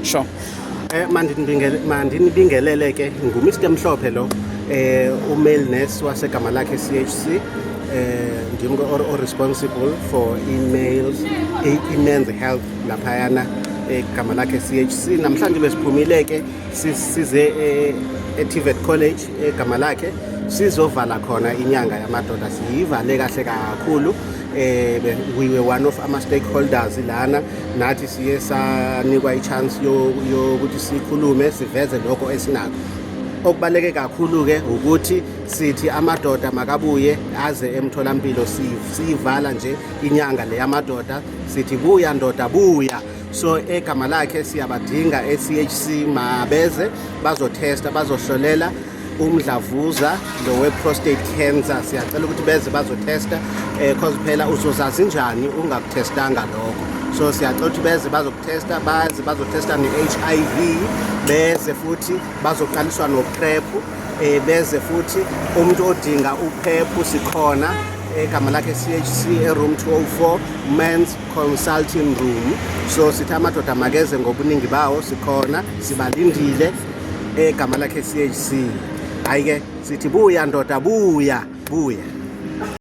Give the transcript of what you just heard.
Sure. Mandinibingelele ke nguMr Mhlophe lo male nurse wasegama lakhe CHC ndim responsible for men's health laphayana egama lakhe CHC. Namhlanje besiphumile ke size eTVET College egama lakhe sizovala khona inyanga yamadoda. Siyivale kahle kakhulu. We were one of our stakeholders lana nathi siye sanikwa i-chance yokuthi sikhulume siveze lokho esinako. Okubaleke kakhulu ke ukuthi sithi amadoda makabuye aze emtholampilo. Siyivala nje inyanga le yamadoda sithi buya ndoda buya. So egama lakhe siyabadinga eCHC mabeze bazotesta bazohlolela umdlavuza lo we-prostate cancer. Siyacela ukuthi beze bazotesta cause phela uzozazi njani ungakutestanga lokho. So siyacela ukuthi beze bazokutesta, bazotesta ne-HIV, beze futhi bazoqaliswa no-PrEP, beze futhi umuntu odinga u-PrEP sikhona egama lakhe CHC room 204 men's consulting room. So sithi amadoda makeze ngobuningi bawo sikhona sibalindile egama lakhe CHC. Hayi ke sithi buya ndoda buya buya.